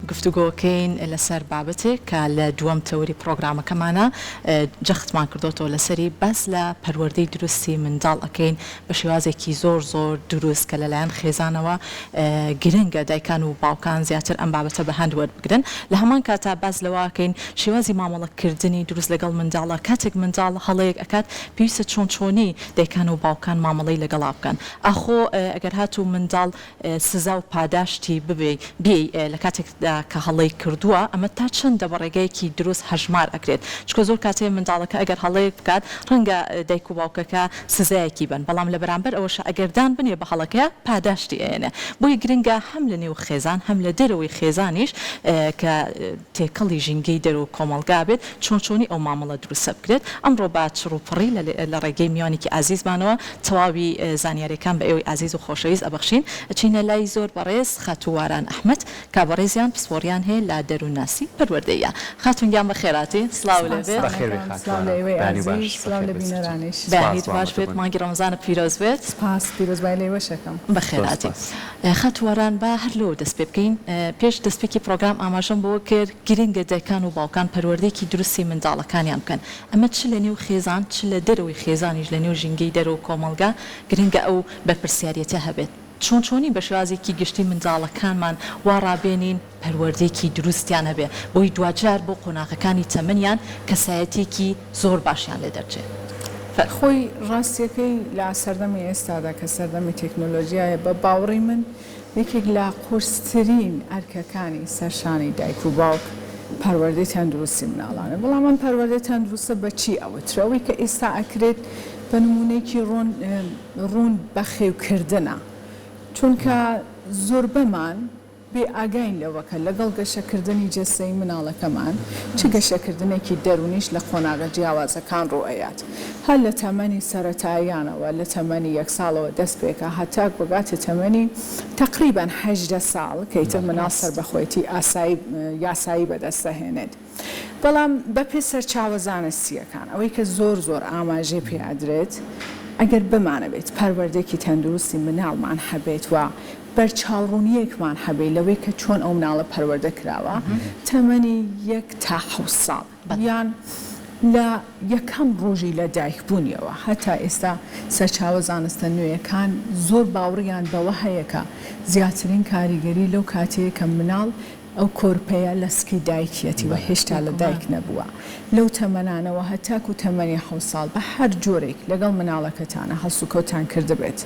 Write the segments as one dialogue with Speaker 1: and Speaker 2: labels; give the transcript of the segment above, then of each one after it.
Speaker 1: گفتوگۆکەین لەسەر بابەتێک کە لە دووەم تەوری پرۆگرامەکەمانە جەختمان کردوتەوە لەسەری بەس لە پەروەردەی دروستی منداڵ ئەەکەین بە شێوازێکی زۆر دروست کە لەلایەن خێزانەوە گرنگە دایکان و باوکان زیاتر ئەم بابەتە بە هەند وەربگرن لە هەمان کاتا باز لەواکەین شێوازی مامەڵەکردنی دروست لەگەڵ منداڵە کاتێک منداڵ هەڵەیەک ئەکات پێویستە چۆنی دایکان و باوکان مامەڵەی لەگەڵا بکەن ئەخۆ ئەگەر هاتوو منداڵ سزا و پاداشتی بێ لە کاتێکدا کە هەڵەی کردووە ئەمە تا چەندە بە ڕێگایەکی دروست هەژمار ئەکرێت چکە زۆر کاتێ منداڵەکە ئەگەر هەڵەیەک بکات ڕەنگە دایک و باوکەکە سزایەکی بن بەڵام لە بەرامبەر ئەوەش ئەگەردان بنێ بە هەڵەکە پاداشتی ئێنە بۆی گرنگە هەم لە نێو خێزان هەم لە دەرەوەی خێزانیش کە تێکەڵی ژینگەی دەرەوە کۆمەڵگا بێت چۆنی ئەو مامەڵە دروستە بکرێت ئەمڕۆ با چڕوپڕی لە ڕێگەی میوانێکی ئازیزمانەوە تەواوی زانیاریەکان بە ئێوەی ئازیز و خۆشەویست ئەبەخشین ئەچینە لای زۆر بەڕێز خاتوواران ئەحمەد کابڕێزیان پسپۆریان هەیە لا دەروناسی پەروەردەیە خاتونگیان بە خێراتی سلااو لەبێت بەنیت باش بێت مانگی ڕەمەزانە پیرۆز بێت
Speaker 2: سپاس پیرۆزبای لێوەشەکەم
Speaker 1: بە خێراتی خاتوواران با هەر لەوە دەست پێ بکەین پێش دەستپێکی پرۆگرام ئاماژەم بۆ کرد گرنگە دایکان و باوکان پەروەردەیەکی دروستی منداڵەکانیان بکەن ئەمە چ لە نێو خێزان چ لە دەرەوەی خێزانیش لە نێو ژینگەی دەرەوە کۆمەڵگا گرنگە ئەو بەرپرسیاریەتە هەبێت چۆنی بە شێوازێکی گشتی منداڵەکانمان وا ڕابێنین پەروەردەیەکی دروستیان هەبێ بۆی دوجار بۆ قۆناغەکانی تەمەنیان کەسایەتێکی زۆر باشیان لێ دەرچێت
Speaker 2: خۆی ڕاستیەکەی لە سەردەمی ئێستادا کە سەردەمی تەکنۆلۆژیایە بە باوەڕی من یەکێک لە قورسترین ئەرکەکانی سەرشانی دایک و باوک پەروەردەی تەندروستی مناڵانە بەڵام من پەروەردەی تەندروستە بەچی ئەوەترەوەی کە ئێستا ئەکرێت بە نمونەیەکی ڕوون بە خێوکردنە چونکە زۆر بەمان بێ ئاگاین لەوەکە لەگەڵ گەشەکردنی جەستەی مناڵەکەمان چ گەشەکردنێکی دەرونیش لە قۆناغە جیاوازەکان ڕۆئەیات هەر لە تەمەنی سەرەتاییانەوە لە تەمەنی یەک ساڵەوە دەست پێکە هەتاک بگاتە تەمەنی تقریبان 18 ساڵ کەیتر مناڵ سەربەخۆیەتی یاسایی بەدەستەهێنێت بەڵام بەپێ سەرچاوەزانە سیەکان ئەوەی کە زۆر ئاماژێ پێدرێت ئەگەر بمانەبێت پەروەردەیەکی تەندروستی مناڵمان هەبێت و بەرچاوڕوونیەکمان هەبێت لەوەی کە چۆن ئەو مناڵە پەروەردە کراوە تەمەنی 1 تا 7 ساڵ یان لە یەکەم ڕۆژی لە دایکبوونیەوە هەتا ئێستا سەرچاوە زانستە نوێیەکان زۆر باوڕیان بەوە هەیە کە زیاترین کاریگەری لەو کاتەیە کە مناڵ ئەو کۆرپەیە لەسکی دایکیەتی و هێشتا لە دایک نەبووە لەو تەمەنانەوە هەتاک و تەمەنی 7 ساڵ بە هەر جۆرێک لەگەڵ مناڵەکەتانە هەڵسو کەوتان کردبێت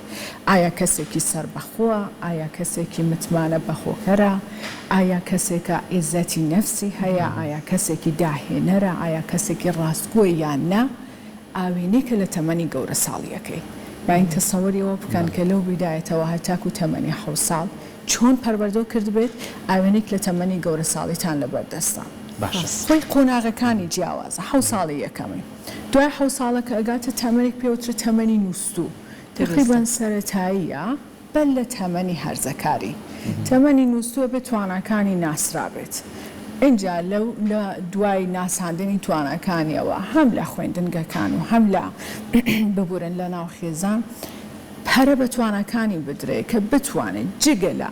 Speaker 2: ئایا کەسێکی سەربەخۆوە ئایا کەسێکی متمانە بەخۆکەرە ئایا کەسێکە عیزەتی نەفسی هەیە ئایا کەسێکی داهێنەرە ئایا کەسێکی ڕاستگۆی یان نە ئاوێنێکە لە تەمەنی گەورە ساڵیەکەی با این تەسەوەریەوە بکەن کە لەو بیدایەتەوە هەتاک و تەمەنی 7 ساڵ چۆن پەروەردە کرد بێت ئاوێنێک لە تەمەنی گەورە ساڵیتان لەبەردەستان خۆی قۆناغەکانی جیاوازە 7 ساڵی یەکەمی دوای 7 ساڵەکە ئەگاتە تەمەنێک پێوترە تەمەنی نووسوو تقریبان سەرەتاییە بەل لە تەمەنی هەرزەکاری تەمەنی نووسووە بێت توانەکانی ناسرا بێت اینجا لە دوای ناساندنی توانەکانیەوە هەم لە خوێندنگەکان و هەم لە ببورن لە ناو خێزان پەرە بە توانەکانی بدرێ کە بتوانێت جگەلە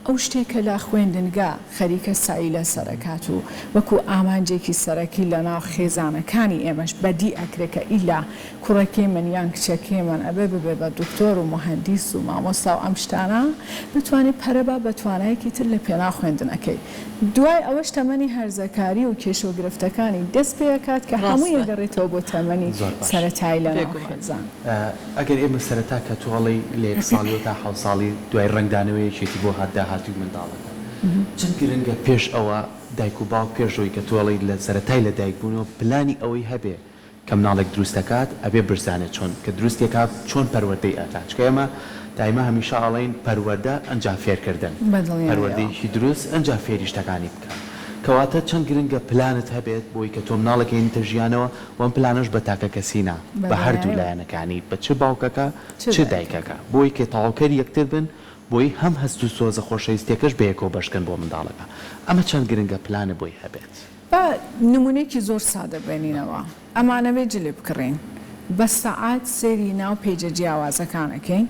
Speaker 2: ئەو شتێکە لە خوێندنگا خەریکە سایی لە سەرکات و وەکو ئامانجێکی سەرەکی لە ناو خێزانەکانی ئێمەش بەدی ئەکرێکە ئیلا کوڕەکەی من یان کچەکەی من ئەبێ ببێ بە دکتۆر و مهندیس و مامۆستا و ئەم شتانە بتوانێت پەرەبا بە توانایەکی تر لە پێنا خوێندنەکەی دوای ئەوەش تەمەنی هەرزەکاری و کێشۆگرفتەکانی دەست پێکات کە هەموو یەگەڕێتەوە بۆ تەمەنی سەرەتایی لە ناو خێزان
Speaker 3: ئەگەر ئێمە سەرەتا کە تۆڵی لە 1 ساڵی تا 7 ساڵی دوای ڕنگدانەوەیەکێتی بۆ هاتی منداڵەکە چەند گرنگە پێش ئەوە دایک و باوک پێشەوەی کە تۆڵی لە سەرەتای لە دایکبوونەوە پلانی ئەوەی هەبێ کە مناڵێک دروست دەکات ئەبێ برزانێت چۆن کە دروستێکات چۆن پەروەردەی ئەکات چکە ئێمە دایما هەمیشە ئاڵێن پەروەردە ئەنجا فێرکردن پەروەردەیەکی دروست ئەنجا فێری شتەکانی بکە کەواتە چەند گرنگە پلانت هەبێت بۆی کە تۆ مناڵێک هێنیتە ژیانەوە وەم پلانش بە تاکە کەسینە بە هەردوو لایەنەکانی بە چ باوکەکە چ دایکەکە بۆی کە تەواوکەری یەکتر بن بۆی هەم هەست و سۆزە خۆشەویستیەکەش بەیەکەوە بەشکن بۆ منداڵەکە ئەمە چەند گرنگە پلانە بۆی هەبێت
Speaker 2: بە نمونەیەکی زۆر سادە بێنینەوە ئەمانەوێ جلێ بکڕین بە سەعات سێری ناو پێیجە جیاوازەکانەکەین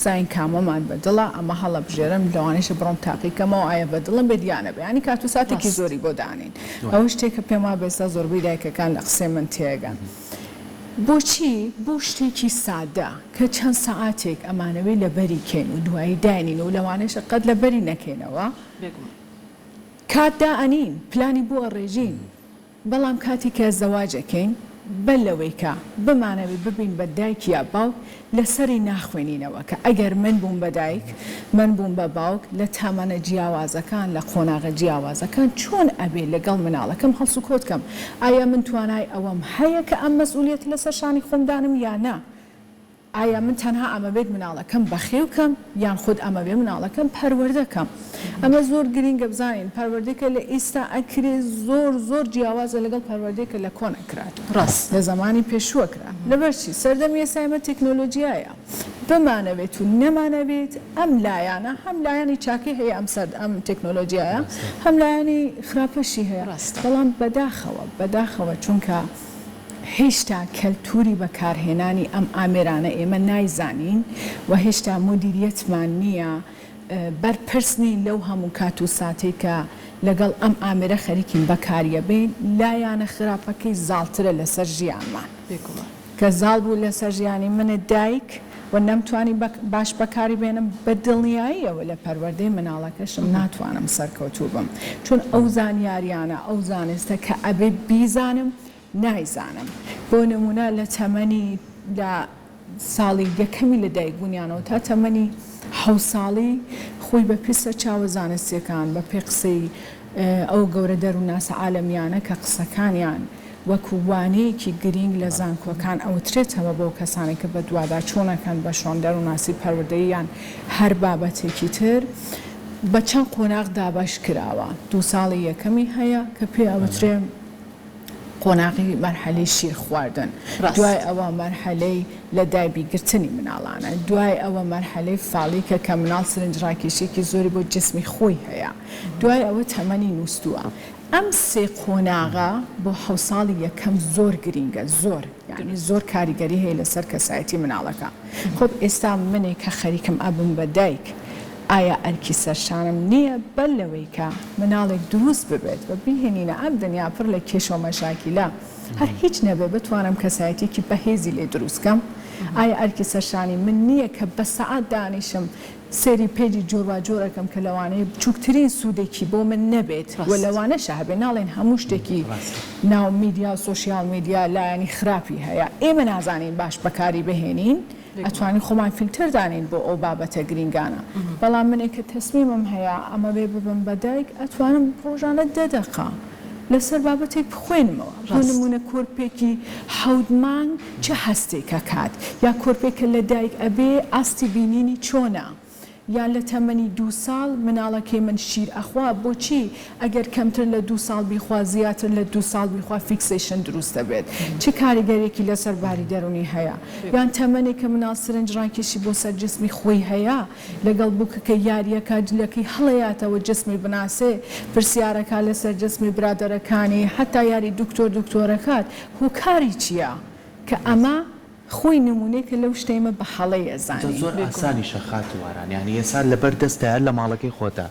Speaker 2: زین کامەمان بەدڵە ئەمە هەڵە بژێرم لەوانەیە بڕۆم تاقیکەمەوە ئایا بەدڵم بێدیانە بێ ینی کات و ساتێکی زۆری بۆ دانین ئەوە شتێکە پێما بێستا زۆربەی دایکەکان لە قسەی من تێگەن بۆچی بۆ شتێکی سادە کە چەند سەعاتێک ئەمانەوەی لەبەری کەین و دوایی داینین و لەوانەیە قەت لەبەری نەکەینەوە کاتدا ئەنین پلانی بۆ ڕێژین بەڵام کاتی کە زەواجەکەین بەل لەوەی کە بمانەوێت ببین بە دایک یا باوک لەسەری ناخوێنینەوە کە ئەگەر من بووم بە دایک من بووم بە باوک لە تامەنە جیاوازەکان لە قۆناغە جیاوازەکان چۆن ئەبێ لەگەڵ مناڵەکەم هەڵسو کۆتکەم ئایا من توانای ئەوەم هەیە کە ئەم مەسئولیەت لەسەر شانی خۆمدانم یا نە ئایا من تەنها ئەمە بێت مناڵەکەم بەخێوکەم یان خود ئەمە بێ مناڵەکەم پەروەردەکەم ئەمە زۆر گرینگە بزانین پەروەردەیەکە لە ئێستا ئەکرێ زۆر جیاوازە لەگەڵ پەروەردەیەکە لە کۆن ئەکرات ڕاست لە زمانی پێشووە کرا لەبەرچی سەردەمی ئێستامە تەکنۆلۆژیایە بمانەوێت و نەمانەوێت ئەم لایەنە هەم لایەنی چاکەی هەیە ئەم تەکنۆلۆژیایە هەم لایەنی خراپەشی هەیە بەڵام بەداخەوە چونکە هێشتا کەلتوری بەکارهێنانی ئەم ئامێرانە ئێمە نایزانین و هێشتا مدیریەتمان نییە بەرپرسنی لەو هەموو کات و ساتێک کە لەگەڵ ئەم ئامێرە خەریکین بەکاریە بین لایەنە خراپەکەی زاڵترە لەسەر ژیانمان کە زاڵ بوو لەسەر ژیانی منە دایک و نەمتوانی باش بەکاری بێنم بە دڵنیاییەوە لە پەروەردەی مناڵەکەشم ناتوانم سەرکەوتوو بم چون ئەو زانیاریانە ئەو زانستە کە ئەبێ بیزانم نایزانم بۆ نمونە لە تەمەنی لە ساڵی یەکەمی لە دایکبوونیانەوە تا تەمەنی 7 ساڵی خۆی بە پێسە چاوە زانستیەکان بە پێ قسەی ئەو گەورە دەرووناسە عالەمیانە کە قسەکانیان وەکو وانەیەکی گرنگ لە زانکۆکان ئەوترێتەوە بۆ کەسانی کە بە دوادا چۆنەکەن بە شۆن دەرووناسی پەروەردەییان هەر بابەتێکی تر بە چەند قۆناغ دابش کراوە 2 ساڵی یەکەمی هەیە کە پێ ئەوترێ قۆناغی مەرحەلەی شیر خواردن دوای ئەوە مەرحەلەی لە دایبیگرتنی مناڵانە دوای ئەوە مەرحەلەی فاڵیکە کە مناڵ سرنجڕاکێشێکی زۆری بۆ جسمی خۆی هەیە دوای ئەوە تەمەنی نووسووە ئەم سێ قۆناغا بۆ 7 ساڵی یەکەم زۆر گرینگە زۆر یعنی زۆر کاریگەری هەیە لەسەر کەسایەتی مناڵەکە خۆ ئێستا منێک کە خەریکم ئەبم بە دایک ئایا ئەرکی سەرشانم نییە بەل لەوەی کە مناڵێک دروست ببێت بە بیهێنینە ئەم دنیا پڕ لە کێشە و مەشاکیلە هەر هیچ نەبێ بتوانم کەسایەتێکی بەهێزی لێ دروستکەم ئایا ئەرکی سەرشانی من نییە کە بە سەعات دانیشم سێری پێیجی جۆرواجۆرەکەم کە لەوانەیە بچووکترین سوودێکی بۆ من نەبێت و لەوانەشە هەبێ ناڵێن هەموو شتێکی ناو میدیا و سۆشیال میدیا لایەنی خراپی هەیە ئێمە نازانین باش بەکاری بهێنین ئەتوانین خۆمان فیلتر دانین بۆ ئەو بابەتە گرینگانە بەڵام منێک کە تەسمیمم هەیە ئەمە بێ ببم بە دایک ئەتوانم ڕۆژانە 10 دقیقە لەسەر بابەتێک بخوێنمەوە بۆ نمونە کۆرپێکی 7 مانگ چه هەستێکە کات یا کۆرپێکە لە دایک ئەبێ ئاستی بینینی چۆنە یان لە تەمەنی 2 ساڵ مناڵەکەی من شیر ئەخوا بۆچی ئەگەر کەمتر لە 2 ساڵ بیخوا زیاتر لە 2 ساڵ بیخوا فیکسیشن دروستە بێت چه کاریگەرێکی لەسەر باری دەرونی هەیە یان تەمەنێک کە مناڵ سرنجڕاکێشی بۆ سەر جسمی خۆی هەیە لەگەڵ بووکەکە یاریەکە جلەکەی هەڵەیاتەوە جسمی بناسێ پرسیارەکە لەسەر جسمی برادەرەکانی حتا یاری دکتۆرەکات هۆکاری چییە کە ئەمە خۆی نمونەیەکە لەو شتەیمە بە هەڵەیە زانین
Speaker 3: زۆر ئاسانی شەخات واران یعنی ئێستا لەبەر دەستە لە ماڵەکەی خۆتە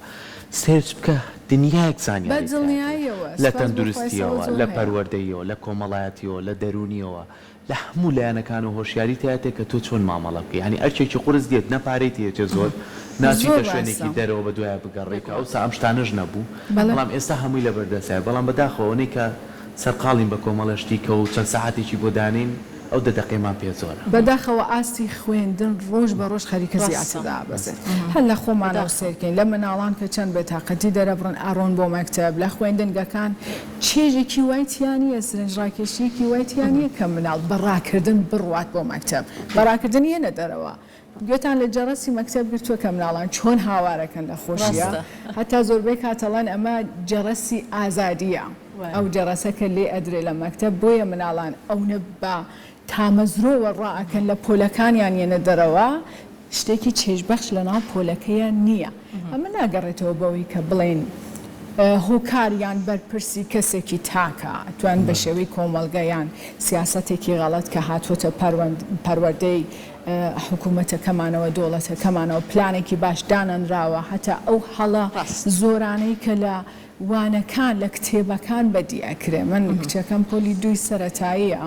Speaker 3: سێرچ بکە دنیایەک زانیاری لە تەندروستیەوە لە پەروەردەیەوە لە کۆمەڵایەتیەوە لە دەرونیەوە لە هەموو لایەنەکان و هۆشیاری تایەتێک کە تۆ چۆن مامەڵە بکەی ینی ئەرچێکی قورس دێت نەپارەی تێتێ زۆر ناچیتە شوێنێکی دەرەوە بە دوایە بگەڕێکە ئەوسا ئەم شتانەش نەبوو بەڵام ئێستا هەمووی لەبەردەستە بەڵام بەداخەوەی کە سەرقاڵین بە کۆمەڵەشتی کە و چەند سەعاتێکی بۆ دانین ئەو 10 دقیقەمان پێ زۆرە
Speaker 2: بەداخەوە ئاستی خوێندن ڕۆژ بە ڕۆژ خەریکە زیاتردا بەسێت هەر لە خۆمانەوە سێرکەین لە مناڵان کە چەند بێتاقەتی دەرەبڕن ئاڕۆن بۆ مەکتەب لە خوێندنگەکان چێژێکی وایتیانیە سرنجڕاکێشیەکی وایتیانیە کە مناڵ بەڕاکردن بڕوات بۆ مەکتەب بەڕاکردن یەنە دەرەوە گوێتان لە جەرەسی مەکتەب گرتووە کە مناڵان چۆن هاوارەکەن لە خۆشیە هەتا زۆربەی کاتەڵان ئەمە جەرەسی ئازادیە ئەو جەرەسەکە لێ ئەدرێ لە مەکتەب بۆیە مناڵان ئەونە بە تامەزرۆوە ڕائەکەن لە پۆلەکانیان یەنە دەرەوە شتێکی چێژبەخش لە ناو پۆلەکەیە نییە ئەمە ناگەڕێتەوە بەوەی کە بڵێن هۆکاریان بەرپرسی کەسێکی تاکە توان بە شێوەی کۆمەڵگەیان سیاسەتێکی غەڵەت کە هاتوۆتە پەروەردەی حکوومەتەکەمانەوە دۆڵەتەکەمانەوە پلانێکی باش دانەنراوە هەتا ئەو هەڵە زۆرانەی کە لە وانەکان لە کتێبەکان بەدیەکرێ من کچەکەم پۆلی 2 سەرەتاییە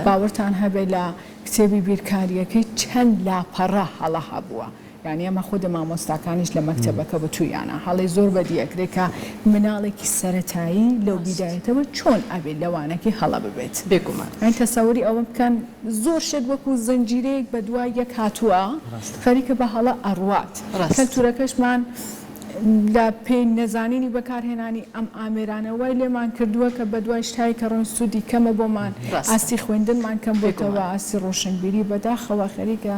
Speaker 2: باوەڕتان هەبێت لە کتێبی بیرکاریەکەی چەند لاپەڕە هەڵە هەبووە یعنی ئەمە خودە مامۆستاکانیش لە مەکتەبەکە بەتویانە هەڵی زۆر بەدیەکرێت کە مناڵێکی سەرەتایی لەو بیدایەتەوە چۆن ئەبێت لەوانەکی هەڵە ببێت
Speaker 1: بێگومان
Speaker 2: ئەین تەسەوری ئەوە بکەن زۆر شت وەکو زنجیرەیەک بە دوای یەک هاتووە خەریکە بە هەڵە ئەڕوات کەلتورەکەشمان لە پێی نەزانینی بەکارهێنانی ئەم ئامێرانەوەی لێمان کردووە کە بە دوای شتایی کە ڕۆن سوودی کەمە بۆمان ئاستی خوێندنمان کەم بۆتەوە ئاستی ڕۆشنبیری بەداخەوە خەریکە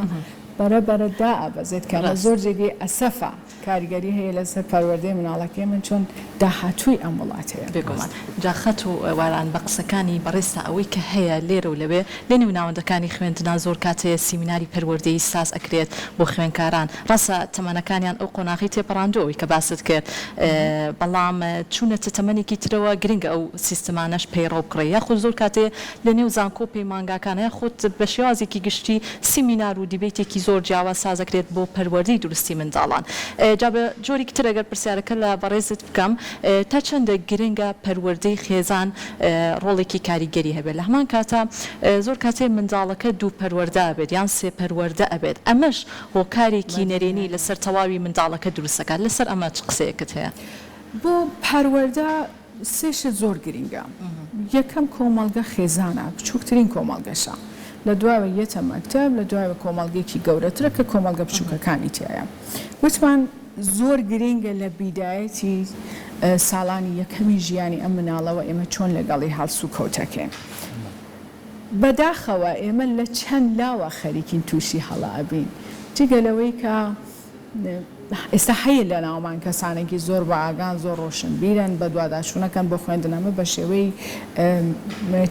Speaker 2: بەرەبەرەدا ئەبەزێت کە زۆر جێگەی ئەسەفە کاریگەری هەیە لەسەر پەروەردەی مناڵەکەی من چۆن داهاتووی ئەم وڵاتەیە
Speaker 1: بێگومان جاخەت و واران بە قسەکانی بەڕێستا ئەوەی کە هەیە لێرە و لەوێ لە نێو ناوەندەکانی خوێندنا زۆر کاتەیە سیمیناری پەروەردەی ساز ئەکرێت بۆ خوێندکاران ڕاستە تەمەنەکانیان ئەو قۆناغی تێپەڕاندۆەوەی کە باست کرد بەڵام چوونەتە تەمەنێکی ترەوە گرنگە ئەو سیستمانەش پەیڕەو بکڕێ یاخود زۆر کاتێ لە نێو زانکۆ پەیمانگاکانە خۆت بە شێوازێکی گشتی سیمینار و دیبێتێکی زۆر جیاواز سازەکرێت بۆ پەروەردەی دروستی منداڵان جا بە جۆری کتر ئەگەر پرسیارەکە لە بەڕێزت بکەم تا چەندە گرنگە پەروەردەی خێزان ڕۆڵێکی کاریگەری هەبێت لە هەمان کاتە زۆر کاتێ منداڵەکە 2 پەروەردە ئەبێت یان 3 پەروەردە ئەبێت ئەمەش هۆکارێکی نەرێنی لەسەر تەواوی منداڵەکە دروستەکات لەسەر ئەمە چ قسەیەکت هەیە
Speaker 2: بۆ پەروەردە سێشت زۆر گرنگە یەکەم کۆمەڵگە خێزانە بچووکترین کۆمەڵگەشە لە دوایەوە یەتە مەکتەب لە دوایەوە کۆمەڵگەیەکی گەورەترە کە کۆمەڵگە بچووکەکانی تایە وتمان زۆر گرنگە لە بیدایەتی ساڵانی یەکەمی ژیانی ئەم مناڵەوە ئێمە چۆن لەگەڵی هەڵسو و کەوتەکەین بەداخەوە ئێمە لە چەند لاوە خەریکین تووشی هەڵە ئەبین جگەلەوەی کە ئێستا هەیە لە ناومان کەسانێکی زۆر بە ئاگان زۆر ڕۆشنبیرن بە دوواداشوونەکەن بۆ خوێندنەمە بە شێوەی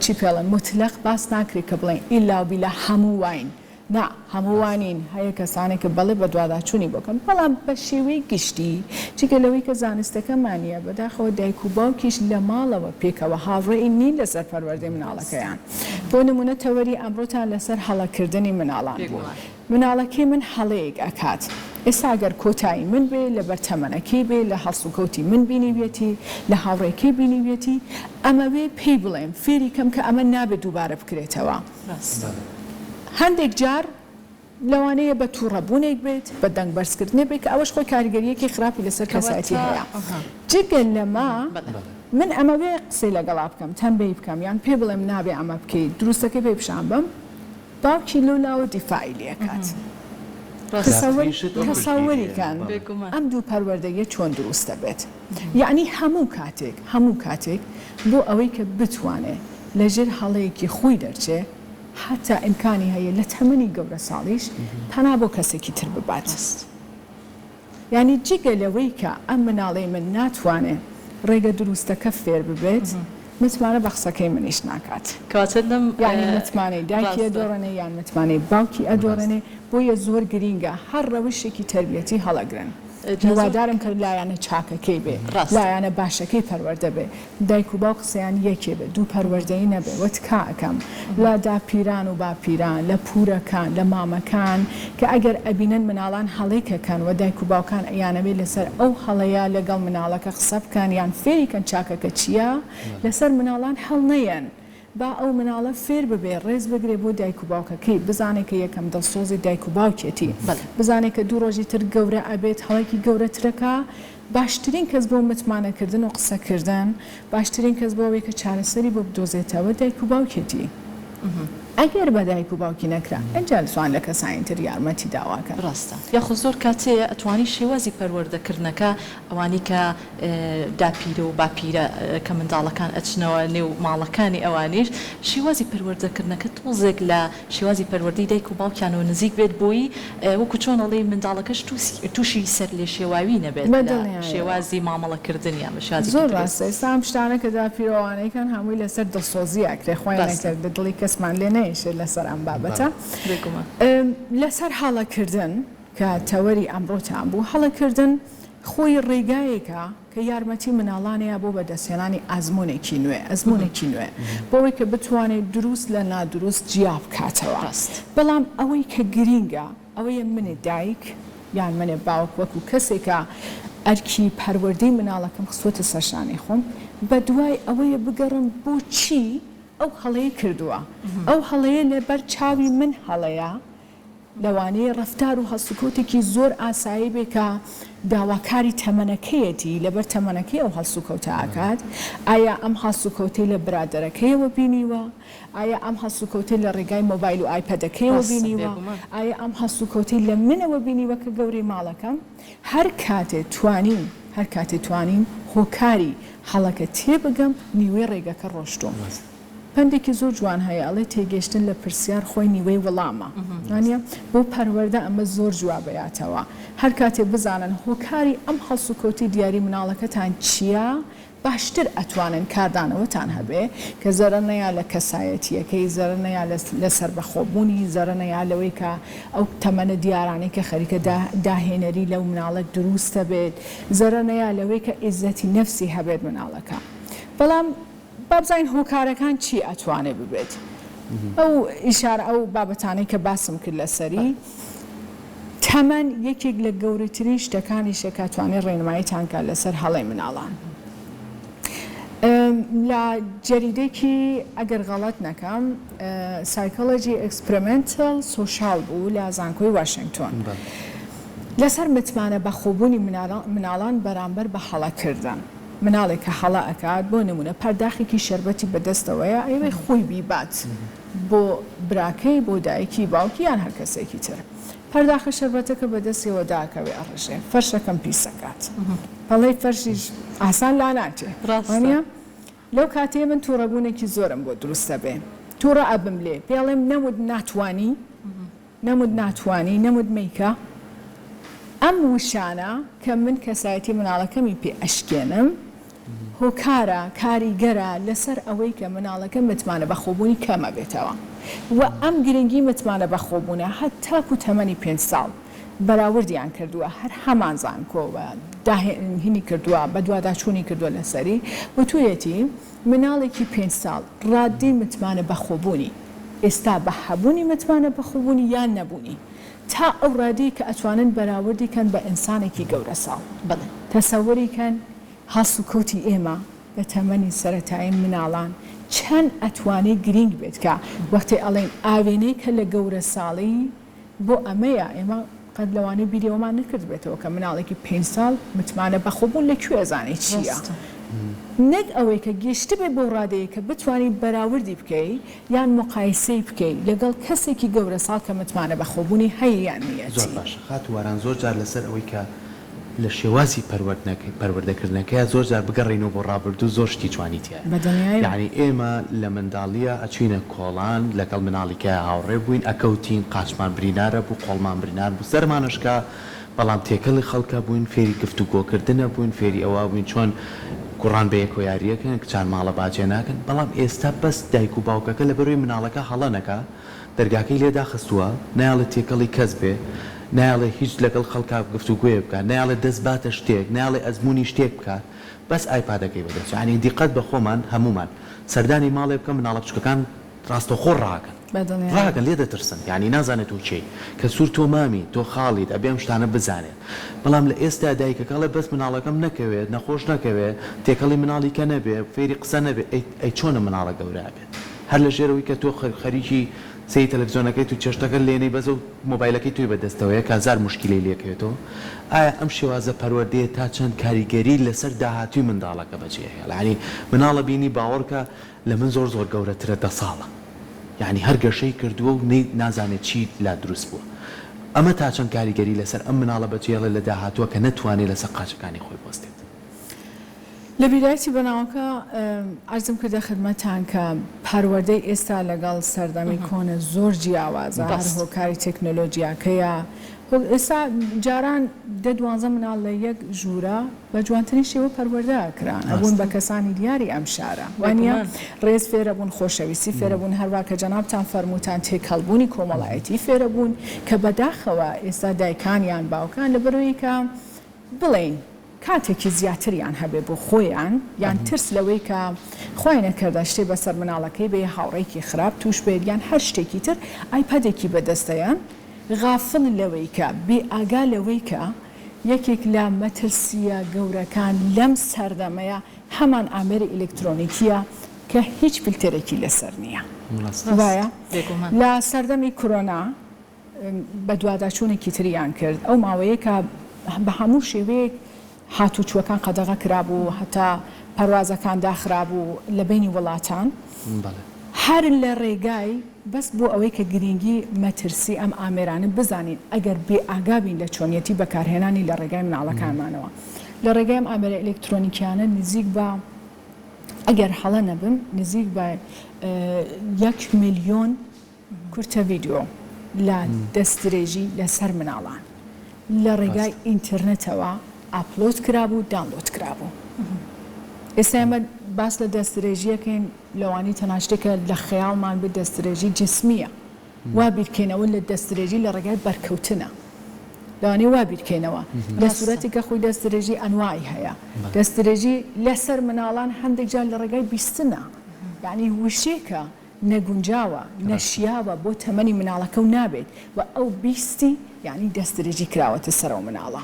Speaker 2: چی پێڵێن مطلق باس ناکرێت کە بڵێن ئیلاوبی لە هەموو واین نا هەمووانین هەیە کەسانێکە بەڵێ بە دوواداچوونی بکەن بەڵام بە شێوەی گشتی جگەلەوەی کە زانستەکەمانە بەداخەوە دایک و باوکیش لە ماڵەوە پێکەوە هاوڕێی نین لەسەر پەروەردەی مناڵەکەیان بۆ نمونە تەوەری ئەمڕۆتان لەسەر هەڵەکردنی مناڵان بوو مناڵەکەی من هەڵەیەک ئەکات ئێستا ئەگەر کۆتایی من بێ لە بەرتەمەنەکەی بێ لە هەڵسوکەوتی من بینیوێتی لە هاوڕێکی بینیوێتی ئەمە بێ پێی بڵێم فێری کەم کە ئەمە نابێت دووبارە بکرێتەوە هەندێک جار لەوانەیە بە تووڕەبوونێک بێت بە دەنگ بەرزکردنێ بێت کە ئەوەش خۆی کاریگەریەکی خراپی لەسەر کەسایەتی هەیە جگەل لەما من ئەمە بێ قسەی لەگەڵا بکەم تەن بێ بکەم یان پێ بڵێم نابێ ئەمە بکەیت دروستەکەی پێ پیشان بەم باوکی لەولاوە دیفاعی لێکات تەسەوەریکان ئەم 2 پەروەردەیە چۆن دروستە بێت یعنی هەموو کاتێک بۆ ئەوەی کە بتوانێت لەژێر هەڵەیەکی خۆی دەرچێ حتا ئیمکانی هەیە لە تەمەنی گەورە ساڵیش پەنا بۆ کەسێکی تر ببات یعنی جگە لەوەی کە ئەم مناڵەی من ناتوانێت ڕێگە دروستەکە فێر ببێت متمانە بە قسەکەی منیش ناکات یعنی متمانەی دایکی ئەدۆڕێنێ یان متمانەی باوکی ئەدۆڕێنێ بۆیە زۆر گرینگە هەر ڕەوشێکی تەربیەتی هەڵەگرن هیوادارم کە لایەنە چاکەکەی بێ لایەنە باشەکەی پەروەردە بێ دایک و باوک قسەیان یەکێ بێ 2 پەروەردەیی نەبێ وەت کاکەم لە داپیران و باپیران لە پورەکان لە مامەکان کە ئەگەر ئەبینن مناڵان هەڵێکەکەن و دایک و باوکان ئەیانەبێ لەسەر ئەو هەڵەیە لەگەڵ مناڵەکە قسە بکەن یان فێریکەن چاکەکە چییە لەسەر مناڵان هەڵ نەیەن با ئەو مناڵە فێر ببێ ڕێز بگرێ بۆ دایک و باوکەکەی بزانێت کە یەکەم دڵسۆزی دایک و باوکێتی بزانێت کە 2 ڕۆژی تر گەورە ئەبێت هەڵێکی گەورەترەکە باشترین کەس بۆ متمانەکردن و قسەکردن باشترین کەس بۆ ئەوەی کە چارەسەری بۆ بدۆزێتەوە دایک و باوکێتی ئەگەر بە دایک و باوکی نەکرا ئەنجا لەسوان لە کەسانیتر یارمەتی داواکەن
Speaker 1: ڕاستە یاخود زۆر کاتەیە ئەتوانی شێوازی پەروەردەکردنەکە ئەوانی کە داپیرە و باپیرە کە منداڵەکان ئەچنەوە نێو ماڵەکانی ئەوانیش شێوازی پەروەردەکردنەکە تۆزێک لە شێوازی پەروەردەی دایک و باوکیانەوە نزیک بێت بۆی وەکو چۆن ئەڵێ منداڵەکەش تووشی سەر لێ شێواوی نەبێت شێوازی مامەڵەکردنیان
Speaker 2: زۆر ڕاستە ئێستا ئەم شتانە کە داپیرەوانەیەکان هەمووی لەسەر دڵسۆزی ئەکرێ خۆیان نەکرد دڵی کەسمان لێ نەیشێت لەسەر ئەم بابەتە لەسەر هەڵەکردن کە تەوەری ئەمڕۆتان بوو هەڵەکردن خۆی ڕێگایەکە کە یارمەتی مناڵانەیە بۆ بەدەستێنانی ئەزمونێکی نوێ بۆەوەی کە بتوانێت دروست لە نادروست جیا بکاتەوە بەڵام ئەوەی کە گرینگە ئەوەیە منێ دایک یان منێ باوک وەکو کەسێکە ئەرکی پەروەردەی مناڵەکەم خسوەتە سەرشانی خۆم بە دوای ئەوەیە بگەڕم بۆ چی ئەو هەڵەیە کردووە ئەو هەڵەیە لەبەر چاوی من هەڵەیە لەوانەیە ڕەفتار و هەڵسوکەوتێکی زۆر ئاسایی بێ کە داواکاری تەمەنەکەیەتی لەبەر تەمەنەکەی ئەو هەڵسوکەوتە ئاکات ئایا ئەم هەڵسوکەوتەی لە برادەرەکەیەوە بینیوە ئایا ئەم هەڵسوکەوتەی لە ڕێگای مۆبایل و ئایپەدەکەیەوە بینیوە ئایا ئەم هەڵسوکەوتەی لە منەوە بینیوە کە گەورەی ماڵەکەم هەر کاتێ توانین هۆکاری هەڵەکە تێبگەم نیوەی ڕێگەکە ڕۆشتوم پندێکی زۆر جوان هەیە ئەڵێ تێگەشتن لە پرسیار خۆی نیوەی وەڵامە وانە بۆ پەروەردە ئەمە زۆر جواب بەیاتەوە هەر کاتێ بزانن هۆکاری ئەم هەڵسوکەوتی دیاری مناڵەکەتان چییە باشتر ئەتوانن کاردانەوەتان هەبێ کە زەرە نەیە لە کەسایەتیەکەی زەرە نەیە لە سەربەخۆبوونی زەرە نەیە لەوەی کە ئەو تەمەنە دیارانەی کە خەریکە داهێنەری لەو مناڵک دروستە بێت زەرە نەیە لەوەی کە عیزەتی نەفسی هەبێت مناڵەکە بەڵام بابزین هۆکارەکان چی ئەتوانێ ببێت ئەو ئیشارە ئەو بابەتانەی کە باسم کرد لەسەری تەمەن یەکێک لە گەورەترین شتەکانی شەکاتوانێت ڕێنماییتانکە لەسەر هەڵەی مناڵان لە جەریدێکی ئەگەر غەڵەت نەکەم سایکۆلۆجی ئەکسپریمنتال سۆشال بوو لە زانکۆی واشنگتۆن لەسەر متمانە بەخۆبوونی مناڵان بەرامبەر بە هەڵەکردن مناڵێک کە هەڵە ئەکات بۆ نمونە پەرداخێکی شەربەتی بەدەستەوەیە ئەوەی خۆی بیبات بۆ براکەی بۆ دایکی باوکی یان هەر کەسێکی تر پەرداخە شەربەتەکە بەدەستیەوە داکەوێ ئەڕژێ فەرشەکەم پیسەکات بەڵێ فەرشیش ئاسان لا ناچێ ڕاستە لەو کاتێ من تووڕەبوونێکی زۆرم بۆ دروستە بێ تووڕە ئەبم لێ پێڵێم نەمود ناتوانی نەمود میکە ئەم وشانە کە من کەسایەتی مناڵەکەمی پێ ئەشکێنم هۆکارە کاریگەرە لەسەر ئەوەی کە مناڵەکە متمانە بەخۆبوونی کەمە بێتەوە و ئەم گرنگی متمانە بەخۆبوونە هەتاکو تەمەنی 5 ساڵ بەراوردیان کردووە هەر هەمان زانکۆوە داهێنی کردووە بە دوواداچوونی کردووە لەسەری وتویەتی مناڵێکی 5 ساڵ ڕادی متمانە بەخۆبوونی ئێستا بە هەبوونی متمانە بەخۆبوونی یان نەبوونی تا ئەو ڕادی کە ئەتوانن بەراوردی کەن بە ئینسانێکی گەورە ساڵ تەسەوەری کەن هەڵسوکەوتی ئێمە لە تەمەنی سەرەتایی مناڵان چەند ئەتوانێت گرنگ بێت کە وەختی ئەڵێن ئاوێنەی کە لە گەورە ساڵی بۆ ئەمەیە ئێمە قەت لەوانەیە بیرەوەمان نکرد بێتەوە کە مناڵێکی 5 ساڵ متمانە بەخۆبوون لەکوێ ئەزانێت چییە نەک ئەوەی کە گەشتە بێ بۆ ڕادەیە کە بتوانانی بەراوردی بکەیت یان مقایسەی بکەیت لەگەڵ کەسێکی گەورە ساڵ کە متمانە بەخۆبوونی هەیەیان نیە
Speaker 3: زۆر باشە خاتوواران زۆر جار لەسەر ئەوەی کە لە شێوازی پەروەردەکردنەکەی زۆر جار بگەڕێنەوە بۆ ڕابردوو زۆر شتی جوانیتیە یعنی ئێمە لە منداڵیە ئەچینە کۆڵان لەگەڵ مناڵیکە هاوڕێ بووین ئەکەوتین قاچمان برینارە بوو قۆڵمان برینار بوو سەرمانشکا بەڵام تێکەڵی خەڵکە بووین فێری گفتوگۆکردنە بووین فێری ئەوە بووین چۆن کوڕان بە یەک یاریەکەن کچان ماڵە باجێ ناکەن بەڵام ئێستا بەس دایک و باوکەکە لە بەروی مناڵەکە هەڵەنەکە دەرگاکەی لێدا خستووە نایڵێت تێکەڵی کەس بێ نایڵێ هیچ لەگەڵ خەڵکا گفتوگوێ بکات نایڵێ دەست باتە شتێک نایڵێ ئەزمموی شتێک بکات بەس ئایپادەکەی بەدەست ینی دیقەت بە خۆمان هەمومان سەردانی ماڵێ بکەم مناڵە بچکەکان ڕاستەخۆ ڕاکەن ڕاگەن لێ دەترسن ینی نازانێت و چی کە سوور تۆ مامی تۆ خاڵیت ئەبێم شتانە بزانێت بەڵام لە ئێستا دایکەکەڵێ بەس مناڵەکەم نەکەوێت نەخۆش نەکەوێت تێکەڵی مناڵی کە نەبێ فێری قسە نەبێت ئەی چۆنە مناڵە گەورە بێت هەر لە ژێرەوەی کە تۆ خەریکی سی تەلەڤیزۆنەکەی تو چێشتەکە لێنەی بەزە و مۆبایلەکەی توی بەدەستەوەیە کازار مشکلی لێکێتەوە ئایا ئەم شێوازە پەروەردەیە تا چەند کاریگەری لەسەر داهاتوی منداڵەکە بەجێهێڵ ینی مناڵە بینی باوەڕکە لە من زۆر زۆر گەورەترە 10 ساڵە یعنی هەر گەشەی کردووە و نازانێت چی لا دروست بووە ئەمە تا چەند کاریگەری لەسەر ئەم مناڵە بەجێڵە لە داهاتووە کە نەتوانێت لەسەر قاچەکانی خۆی بۆستێت
Speaker 2: لە بیرایەتی بەناوەکە ئەرزم کردە خدمەتان کە پەروەردەی ئێستا لەگەڵ سەردەمی کۆنە زۆر جیاوازە هەر هۆکاری تەکنۆلۆژیاکەیە ئێستا جاران 10-12 مناڵ لە یەک ژوورە بە جوانترین شێوە پەروەردەکران ئەبوون بە کەسانی دیاری ئەم شارە وانە ڕێز فێرە بوون خۆشەویستی فێرە بوون هەروە کە جەنابتان فەرمووتان تێکەڵبوونی کۆمەڵایەتی فێرە بوون کە بەداخەوە ئێستا دایکانیان باوکان لە بەرەوەی کە بڵێن کاتێکی زیاتریان هەبێ بۆ خۆیان یان ترس لەوەی کە خۆی نەکردە شتێ بەسەر مناڵەکەی بێ هاوڕێکی خراپ توش بێت یان هەر شتێکی تر ئایپەدێکی بەدەستەیان غافڵ لەوەی کە بێ ئاگا لەوەی کە یەکێک لە مەترسیە گەورەکان لەم سەردەمەیە هەمان ئامێری ئیلکترۆنیکیە کە هیچ فیلترێکی لەسەر نییە وایە لە سەردەمی کۆرۆنا بە دوواداچوونێکی تریان کرد ئەو ماوەیە کە بە هەموو شێوەیەک هاتوچووەکان قەدەغە کرابوو هەتا پەروازەکان داخرابوو لە بینی وڵاتان هەر لە ڕێگای بەس بۆ ئەوەی کە گرنگی مەترسی ئەم ئامێرانە بزانین ئەگەر بێ ئاگابین لە چۆنیەتی بەکارهێنانی لە ڕێگای مناڵەکانمانەوە لە ڕێگای ئەم ئامێرە ئەلکترۆنیکیانە نزیک بە ئەگەر هەڵە نەبم نزیک بە 1 ملیۆن کورتە ڤیدیۆ لە دەستدرێژی لەسەر مناڵان لە ڕێگای ئینترنێتەوە ئاپلۆد کرابوو داونلۆد کرابوو ئێستا ئێمە باس لە دەستدرێژیەکەین لەوانی تەناشتێکە لە خەیاڵمان بە دەستدرێژی جسمیە وا بیرکەینەوە لە دەستدرێژی لە ڕێگای بەرکەوتنە لەوانەیە وا بیرکەینەوە لە سوورەتی کە خۆی دەستدرێژی ئەنواعی هەیە دەستدرێژی لەسەر مناڵان هەندێک جار لە ڕێگای بیستنە یعنی وشێکە نەگونجاوە نەشیاوە بۆ تەمەنی مناڵەکە و نابێت و ئەو بیستی یعنی دەستدرێژی کراوەتە سەرەوە مناڵە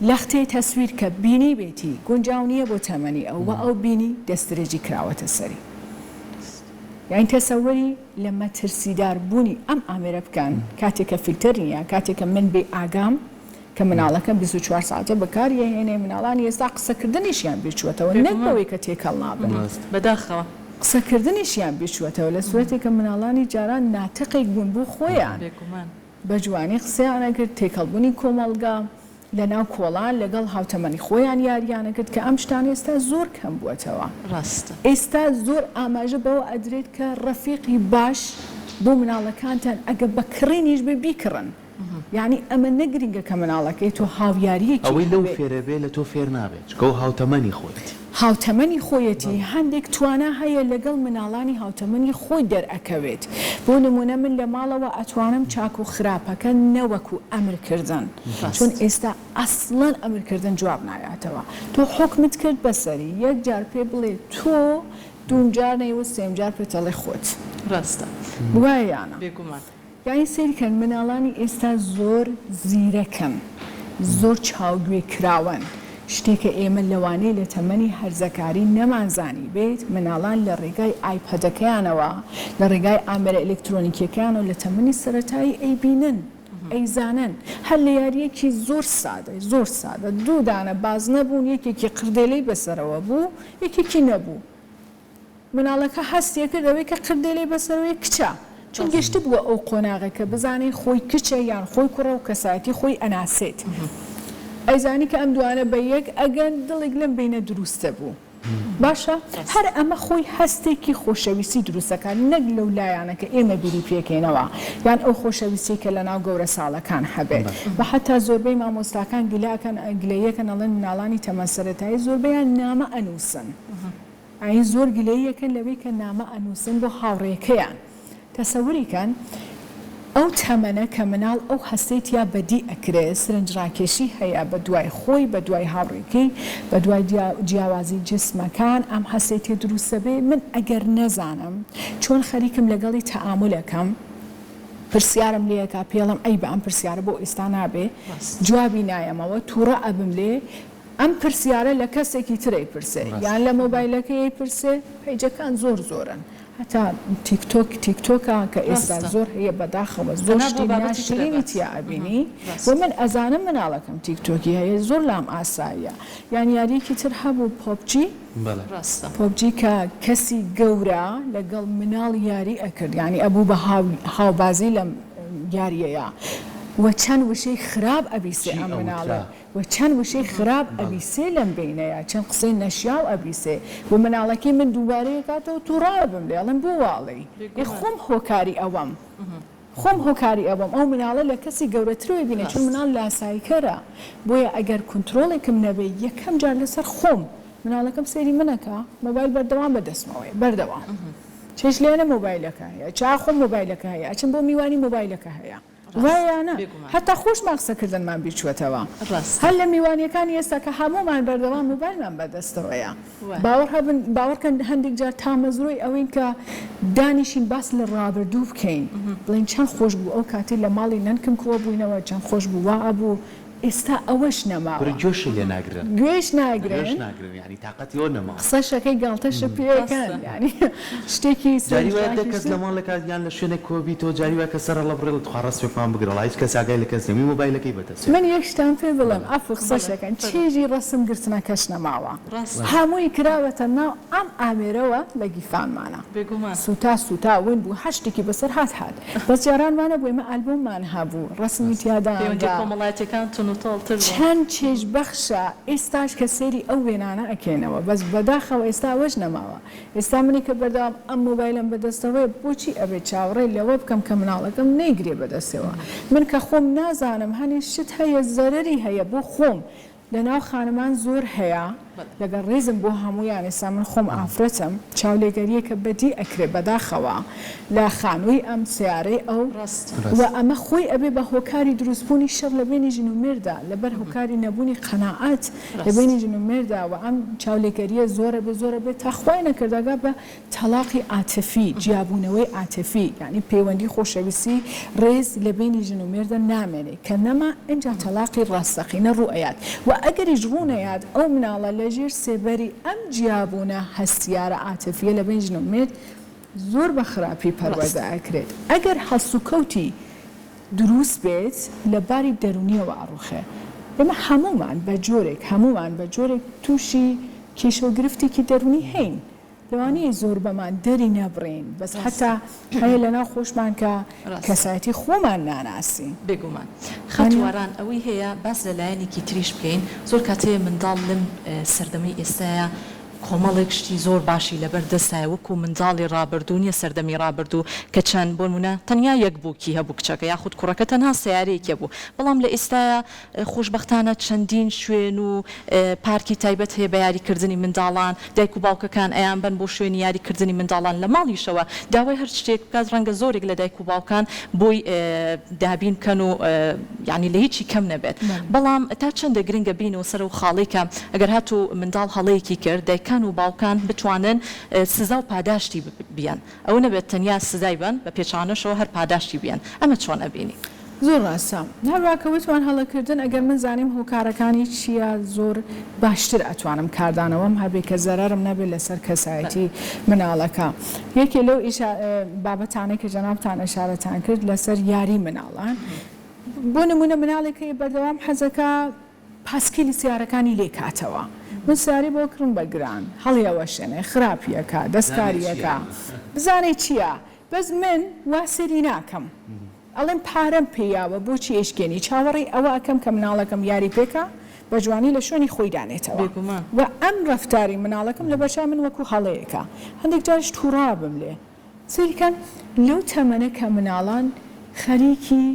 Speaker 2: لەختەی تەسویر کە بینی بێتی گونجاو نییە بۆ تەمەنی ئەو و ئەو بینی دەستدرێژی کراوەتە سەری یعنی تەسەوەری لە مەترسیداربوونی ئەم ئامێرە بکەن کاتێکە فیلتەر نیە کاتێکە من بێ ئاگام کە مناڵەکەم 24 ساعتە بەکاریە هێنێ مناڵانی ئێستا قسەکردنیشیان بچووەتەوە نەک بەوەی کە تێکەڵ نابن
Speaker 1: بەداخەوە
Speaker 2: قسەکردنیشیان بچووەتەوە لە سوورەتێکە مناڵانی جاران ناتەقێک بوون بۆ خۆیان بە جوانی قسەیانە کرد تێکەڵبوونی کۆمەڵگا لە ناو کۆڵان لەگەڵ هاوتەمەنی خۆیان یاریانە کرد کە ئەم شتان ئێستا زۆر کەم بووەتەوە
Speaker 1: ڕاستە
Speaker 2: ئێستا زۆر ئاماژە بەوە ئەدرێت کە ڕەفیقی باش بۆ مناڵەکانتان ئەگە بە کڕینیش بێ بیکڕن یعنی ئەمە نەگرینگە کە مناڵەکەی تۆ هاویاریەکی
Speaker 3: ئەوەی لەو فێرەبێ لە تۆ فێر نابێت چکە هاوتەمەنی خۆیت
Speaker 2: هاوتەمەنی خۆیەتی هەندێک توانە هەیە لەگەڵ مناڵانی هاوتەمەنی خۆی دەرئەکەوێت بۆ نمونە من لە ماڵەوە ئەتوانم چاک و خراپەکە نەوەکو ئەمرکردن چون ئێستا ئەسڵەن ئەمرکردن جواب نایاتەوە تۆ حکمت کرد بەسەری یەک جار پێ بڵێ تۆ دومجار نەیوە سێمجار پێتەڵێ خۆت
Speaker 1: ڕاستە
Speaker 2: وایانە
Speaker 1: بێگومان
Speaker 2: یعنی سێریکەن مناڵانی ئێستا زۆر زیرەکەن زۆر چاوگوێ کراون شتێکە ئێمە لەوانەیە لە تەمەنی هەرزەکاری نەمانزانی بێت مناڵان لە ڕێگای ئایپەدەکەیانەوە لە ڕێگای ئامێرە ئەلکترۆنیکیەکان و لە تەمەنی سەرەتایی ئەیبینن ئەیزانن هەر لە یاریەکی زۆر سادە دوو دانە باز نەبوون یەکێکی قردێلەی بەسەرەوە بوو یەکێکی نەبوو مناڵەکە هەستیە کرد ئەوەی کە قردێلەی بەسەرەوەی کچە چون گەشت بووە ئەو قۆناغەکە بزانێ خۆی کچە یان خۆی کوڕە و کەسایەتی خۆی ئەناسێت ئەیزانی کە ئەم دوانە بە یەک ئەگەن دڵێک لەم بینە دروستە بوو باشە هەر ئەمە خۆی هەستێکی خۆشەویستی دروستەکان نەک لەو لایەنەکە ئێمە بیری پێکەینەوە یان ئەو خۆشەویستی کە لە ناو گەورە ساڵەکان هەبێت بە حتا زۆربەی مامۆستاکان گلەیەکەن ئەڵێن مناڵانی تەمەسەرەتایی زۆربەیان نامە ئەنووسن ئاین زۆر گلەیەکەن لەوەی کە نامە ئەنووسن بۆ هاوڕێکەیان تەسەوریکەن ئەو تەمەنە کە مناڵ ئەو هەستێت یا بەدی ئەکرێت سرنجڕاکێشی هەیە بە دوای خۆی بە دوای هاوڕێکەی بە دوای جیاوازی جسمەکان ئەم هەستێتی دروستە بێ من ئەگەر نەزانم چۆن خەریکم لەگەڵی تەعاملەکەم پرسیارم لێەکە پێڵم ئەی بە ئەم پرسیارە بۆ ئێستا نابێ جوابی نایەمەوە تووڕە ئەبم لێ ئەم پرسیارە لە کەسێکی ترەی پرسێ یان لە مۆبایلەکەی پرسێ پەیجەکان زۆرن هەتا تیکتۆکە کە ئێستا زۆر هەیە بەداخەوە زۆر شتی ناشرینی تیا ئەبینی و من ئەزانم مناڵەکەم تیکتۆکی هەیە زۆر لام ئاساییە یان یاریەکی تر هەبوو پۆبجی کە کەسی گەورە لەگەڵ مناڵ یاری ئەکرد یعنی ئەبوو بە هاوبازی لەم یاریەیە و چەند وشەی خراپ ئەبیسێ ئەم مناڵە و چەند وشەی خراپ ئەبیسێ لەم بینەیە چەند قسەی نەشیاو ئەبیسێ بۆ مناڵەکەی من دووبارەیە کاتەوە تووڕابم لێڵم بۆ واڵی خۆم هۆکاری ئەوەم ئەو مناڵە لە کەسی گەورەترەوە بینێ چون مناڵ لاسایکەرە بۆیە ئەگەر کنترۆڵێکم نەبێ یەکەم جار لەسەر خۆم مناڵەکەم سێری منەکە مۆبایل بەردەوام بەدەستمەوەی بەردەوام چێش لێنە مۆبایلەکە هەیە چاخۆم مۆبایلەکە هەیە ئەچم بۆ میوانی مۆبایلەکە هەیە وایانە هەتا خۆشمان قسەکردنمان بیچوەتەوە هەر لە میوانیەکانی ئێستا کە هەمومان بەردەوام موبایلمان بەدەستەوەیە باوەڕکەن هەندێک جار تامەزرۆی ئەوەین کە دانیشین باس لە ڕابردوو بکەین بڵین چەند خۆش بوو ئەو کاتی لە ماڵی نەنکم کۆ بووینەوە چەند خۆش بوو وا بوو ئێستا ئەوەش نەماوە
Speaker 3: گوێشی لێ ناگرن
Speaker 2: گوێش ناگرن
Speaker 3: ینی تااقەتی ئەو نەما
Speaker 2: قسەشەکەی گاڵتەشە پێەکەن ینی شتێکی
Speaker 3: جاریوە کەس لە ماڵ کاتیان لە شوێنێک کۆبی تۆ جاریوە کە سەر لە بڕێت خواڕست پێمان بگرڵ هیچ کەس ئاگای لە کەس نەمی مۆبایلەکەی بەدەست
Speaker 2: من یەک شتان پێ بڵم ئەف قسەشەکەن چێژی ڕسم گرتنە کەش نەماوە هەمووی کراوەتە ناو ئەم ئامێرەوە لە گیفانمانە سوتا ون بوو هەشتێکی بەسەر هات بەس جارانمانە بووی ئمە ئەلبۆممان هەبوو ڕسمی تیادا
Speaker 1: کۆمەڵایەتەکان تونوتەڵتر
Speaker 2: چەند چێژ بەخشە ئێستاش کە سێری ئەو وێنانە ئەکەینەوە بەس بەداخەوە ئێستا وەش نەماوە ئێستا منی کە بەردەوام ئەم مۆبایلم بەدەستەوەی بۆچی ئەبێت چاوەڕێ لەوە بکەم کە مناڵەکەم نەیگرێ بەدەستەوە من کە خۆم نازانم هەنی شت هەیە زەرەری هەیە بۆ خۆم لەناو خانمان زۆر هەیە لەگەڵ ڕێزم بۆ هەمویان ئێستا من خۆم ئافرەتم چاولێگەریە کە بەدی ئەکرێ بەداخەوە لە خانووی ئەم سیارەی ئەو و ئەمە خۆی ئەبێ بە هۆکاری دروستبوونی شەڕ لە بینی ژن و مێردا لەبەر هۆکاری نەبوونی قەناعەت لە بینی ژن و مێردا و ئەم چاولێگەریە زۆرە بێت تا خوای نەکردەگا بە تەلاقی عاتفی جیابوونەوەی عاتفی یعنی پەیوەندی خۆشەویستی ڕێز لە بینی ژن و مێردا نامێنێ کە نەما ئەنجا تەلاقی ڕاستەقینە ڕوئەیات و ئەگەریش ڕوونەیات ئەو مناڵە لەژێر سێبەری ئەم جیابوونە هەستیارە عاتفیە لە بین ژن و مێرد زۆر بە خراپی پەروەردە ئەکرێت ئەگەر هەست و کەوتی دروست بێت لە باری دەرونیەوە ئاڕوخێ ئێمە هەمومان بە جۆرێک تووشی کێشەوەگرفتێکی دەرونی هەین لەوانەیە زۆر بەمان دەری نەبڕین بەس حتا هەیە لەناو خۆشمان کە کەسایەتی خۆمان ناناسی
Speaker 1: بێگومان خەتواران ئەوەی هەیە باس لە لایەنێکی تریش بکەین زۆر کاتەیە منداڵ لەم سەردەمی ئێستاە کۆمەڵێک شتی زۆر باشی لەبەر دەستایە وەکو منداڵی ڕابردوو نیە سەردەمی ڕابردوو کە چەند بۆ نمونە تەنیا یەک بووکی هەبوو کچەکە یاخود کوڕەکە تەنها سیارەیەکێ بوو بەڵام لە ئێستاە خۆشبەختانە چەندین شوێن و پارکی تایبەت هەیە بە یاریکردنی منداڵان دایک و باوکەکان ئەیان بن بۆ شوێنی یاریکردنی منداڵان لە ماڵیشەوە داوای هەر شتێک بکات ڕەنگە زۆرێک لە دایک و باوکان بۆی دابین کەن و یعنی لە هیچی کەم نەبێت بەڵام تا چەندە گرنگە بینەوە سەر و خاڵێکە ئەگەر هاتوو منداڵ هەڵەیەکی کرد دایکان و باوکان بتوانن سزا و پاداشتی بیان ئەو نەبێت تەنیا سزای بن بە پێچانەشەوە هەر پاداشتی بیان ئەمە چۆن ئەبینی
Speaker 2: زۆر ڕاستە هەروواکەوتوان هەڵەکردن ئەگەر من زانیم هۆکارەکانی چییە زۆر باشتر ئەتوانم کاردانەوەم هەبێ کە زەرارم نەبێت لەسەر کەسایەتی مناڵەکە یەکێ لەو بابەتانەی کە جەنابتان ئەشارەتان کرد لەسەر یاری مناڵان بۆ نمونە مناڵێکی بەردەوام حەزەکە پاسکیلی سیارەکانی لێ کاتەوە من سیاری بۆ کڕم بەگران هەڵیەوە شوێنێ خراپیەکە دەستکاریەکە بزانێ چییە بەس من وا سەری ناکەم ئەڵێم پارەم پێیاوە بۆچی ئێشکێنی چاوەڕی ئەوە ئەەکەم کە مناڵەکەم یاری پێکە بە جوانی لە شوێنی خۆی دانێتەوە و ئەم ڕەفتاری مناڵەکەم لە بەشا من وەکو هەڵەیەکە هەندێک جارش تووڕابم لێ سریکەن لەو تەمەنە کە مناڵان خەریکی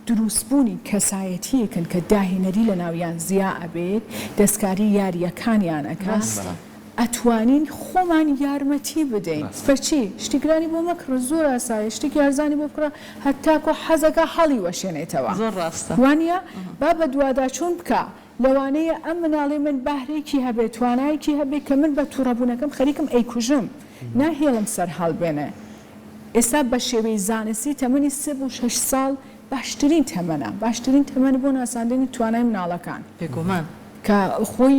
Speaker 2: دروستبوونی کەسایەتیەکەن کە داهێنەری لە ناویان زیا ئەبێت دەستکاری یاریەکانیان ئەکەس ئەتوانین خۆمان یارمەتی بدەین بەچی شتیگرانی بۆ مەکڕ زۆر ئاسایە شتێکی یارزانی بۆ بکڕە هەتاکۆ حەزەکە هەڵی وەشێنێتەوە
Speaker 1: زۆر ڕاستە
Speaker 2: وانە با بە دوواداچوون بکە لەوانەیە ئەم مناڵی من بەهرێکی هەبێت توانایەکی هەبێت کە من بە تووڕەبوونەکەم خەریکم ئەیکوژم ناهێڵم سەر هەڵبێنێ ئێستا بە شێوەی زانستی تەمەنی 3 بۆ 6 ساڵ باشترین تەمەنە بۆ ناساندنی توانای مناڵەکان
Speaker 1: بێگومان
Speaker 2: کە خۆی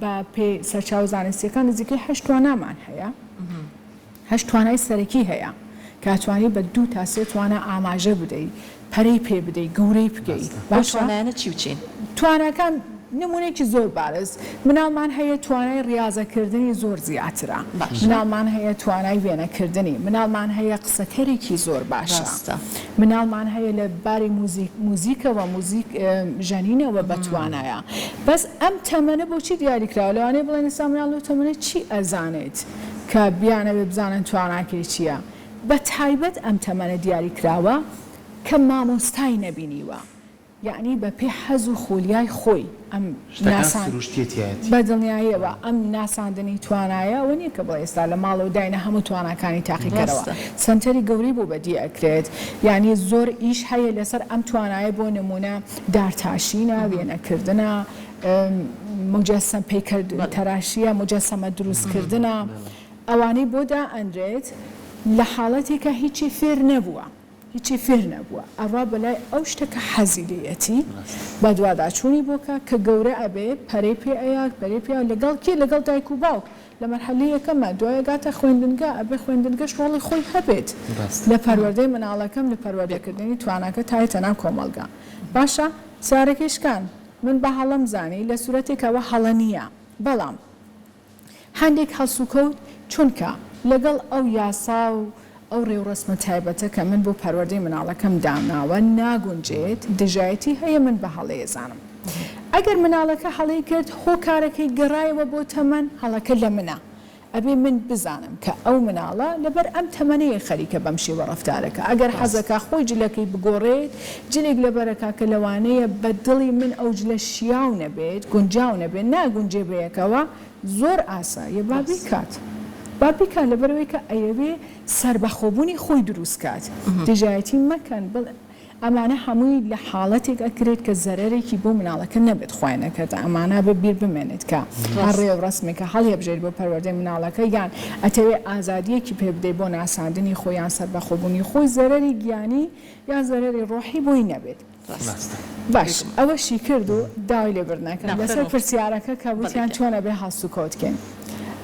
Speaker 2: بە پێ سەرچاو زانستیەکان نزیکەی 8 توانامان هەیە 8 توانای سەرەکی هەیە کاتوانی بە 2 تا 3 توانە ئاماژە بدەیت پەرەی پێ بدەیت گەورەی بکەیت
Speaker 1: باشوانایانە چی بچین
Speaker 2: توانەکان نمونێکی زۆر بارز مناڵمان هەیە توانای ڕاضەکردنی زۆر زیاترە مناڵمان هەیە توانای وێنەکردنی مناڵمان هەیە قسەکەرێکی زۆر باشە مناڵمان هەیە لە باری موزیکەوە موزیک ژەنینەوە بەتوانایە بەس ئەم تەمەنە بۆچی دیاریکراوە لەوانەیە بڵێن ئێستا مناڵ لەو تەمەنە چی ئەزانێت کە بیانەوێ بزانن تواناکەی چییە بە تایبەت ئەم تەمەنە دیاریکراوە کە مامۆستای نەبینیوە یعنی بە پێی حەز و خۆلیای خۆی ئەم ناسان
Speaker 3: سروشتێتیەتی
Speaker 2: بە دڵنیاییەوە ئەم ناساندنی توانایە و نییە کە بڵێ ئێستا لە ماڵ و داینە هەموو توانەکانی تاقیکەرەوە سنتەری گەوری بۆ بەدی ئەکرێت یعنی زۆر ئیش هەیە لەسەر ئەم توانایە بۆ نمونە دارتاشینە وێنەکردنە مجەسەم پێکردن تەراشیە مجەسەمە دروستکردنە ئەوانەی بۆدا ئەندرێت لە حاڵەتێکە هیچی فێر نەبووە هیچی فێر نەبووە ئەوە بەلای ئەو شتەکە حەزیلەتی بە دوواداچوونی بۆکە کە گەورە ئەبێ پەرەی پێ ئەیاک پەرەی پێ لەگەڵ کێ لەگەڵ دایک و باوک لە مەرحەلەی یەکەمە دوایە گاتە خوێندنگە ئەبێ خوێندنگەش ڕۆڵی خۆی هەبێت لە پەروەردەی مناڵەکەم لە پەروەردەکردنی توانەکە تایەتە ناو کۆمەلگا باشە سارەکەشکان من بە هەڵم زانی لە سوورەتێکەوە هەڵە نییە بەڵام هەندێک هەسوکەوت چونکە لەگەڵ ئەو یاسا و ئەو ڕێوڕسمە تایبەتە کە من بۆ پەروەردەی مناڵەکەم دامناوە ناگونجێت دژایەتی هەیە من بە هەڵەیە زانم ئەگەر مناڵەکە هەڵەی کرد هۆکارەکەی گەڕایەوە بۆ تەمەن هەڵەکە لە منە ئەبێ من بزانم کە ئەو مناڵە لەبەر ئەم تەمەنەیە خەریکە بەم شێوە ڕەفتارەکە ئەگەر حەزەکە خۆی جلەکەی بگۆڕێت جلێک لەبەرەکە کە لەوانەیە بە دڵی من ئەو جلە شیاو نەبێت گونجاو نەبێت ناگونجێ بەیەکەوە زۆر ئاساییە با بیکات با بیکات لەبەرەوەی کە ئەیەوێ سەربەخۆبوونی خۆی دروست کات دژایەتی مەکەن ئەمانە هەمووی لە حاڵەتێک ئەکرێت کە زەرەرێکی بۆ مناڵەکە نەبێت خۆی نەکرد ئەمانە بە بیر بمێنێت کە ڕێ و ڕسمێکە هەڵێبژێت بۆ پەروەردەی مناڵەکە یان ئەتەوێ ئازادیەکی پێ بدەیت بۆ ناساندنی خۆیان سەربەخۆبوونی خۆی زەرەری گیانی یان زەرەری ڕۆحی بۆی نەبێت باش ئەوەشی کرد و داوای لێبرنەکەن لەسەر پرسیارەکە کە وتیان چۆنە بێ هەڵسوکەوتکەن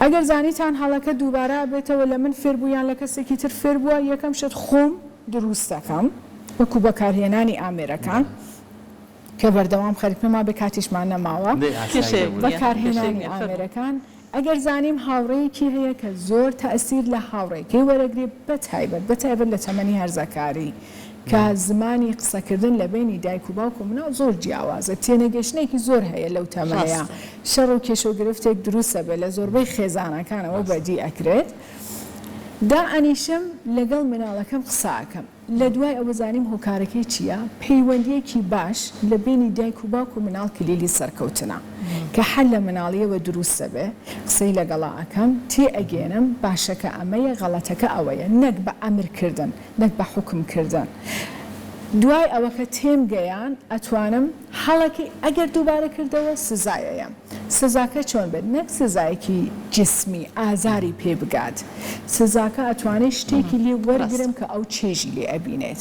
Speaker 2: ئەگەر زانیتان هەڵەکە دووبارە بێتەوە لە من فێر بوو یان لە کەسێکی تر فێر بووە یەکەم شت خۆم دروست دەکەم وەکو بەکارهێنانی ئامێرەکان کە بەردەوام خەریکمەما بە کاتیشمان نەماوە بەکارهێنانی ئامێرەکان ئەگەر زانیم هاوڕێیەکی هەیە کە زۆر تەئسیر لە هاوڕێیەکەی وەرەگرێت بەتایبەت لە تەمەنی هەرزەکاری کە زمانی قسەکردن لە بینی دایک و باوک و مناڵ زۆر جیاوازە تێنەگەشتێکی زۆر هەیە لەو تەمەنەیە شەڕ و کێشە و گرفتێک دروستە بێت لە زۆربەی خێزانەکانەوە بەدی ئەکرێت دا ئەنیشم لەگەڵ مناڵەکەم قساکەم لە دوای ئەوە زانیم هۆکارەکەی چییە پەیوەندیەکی باش لە بینی دایک و باوک و مناڵ کلیلی سەرکەوتنە کە حل لە مناڵیەوە دروستە بێ قسەی لەگەڵا ئەەکەم تێ ئەگەێنم باشەکە ئەمەیە غەڵەتەکە ئەوەیە نەک بە ئەمرکردن نەک بە حکمکردن دوای ئەوەکە تێم گەیان ئەتوانم هەڵەکەی ئەگەر دووبارە کردەوە سزایەیە سزاکە چۆن بێت نەک سزایەکی جسمی ئازاری پێ بگات سزاکە ئەتوانێت شتێکی لێ وەرگرم کە ئەو چێژی لێ ئەبینێت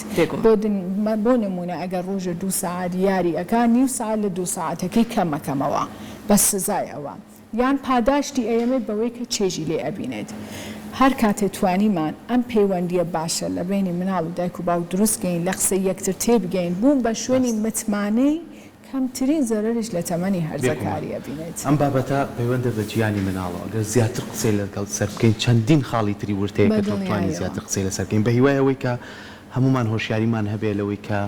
Speaker 2: بۆ نمونە ئەگەر ڕۆژە 2 ساعت یاری ئەکا نیو ساعت لە 2 ساعتەکەی کەمەکەمەوە بە سزایەوە یان پاداشتی ئەیەمێت بەوەی کە چێژی لێ ئەبینێت هەر کاتێ توانیمان ئەم پەیوەندیە باشە لە بینی مناڵ و دایک و باوک دروستگەین لە قسەی یەکتر تێبگەین بووم بە شوێنی متمانەی کەمترین زەرەرش لە تەمەنی هەرزەکاریە بینێت
Speaker 3: ئەم بابەتە پەیوەندە بە گیانی مناڵەوە ئەگەر زیاتر قسەی لەگەڵ سەر بکەین چەندین خاڵی تری ورتەیە کە توانین زیاتر قسەی لەسەر بکەین بە هیوای ئەوەی کە هەمومان هۆشیاریمان هەبێ لەوەی کە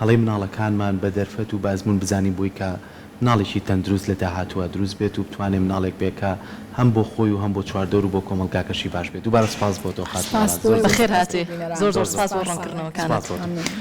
Speaker 3: هەڵەی مناڵەکانمان بە دەرفەت و بازمون بزانین بۆی کە مناڵێکی تەندروست لە داهاتوە دروست بێت و بتوانێت مناڵێک بێکە هەم بۆ خۆی و هەم بۆ چواردۆر و بۆ کۆمەلگاکەشی باش بێت دووبارە سپاس بۆ تۆ خاتم
Speaker 1: بەخێر هاتی زۆر سپاس بۆ ڕوونکردنەوەکانت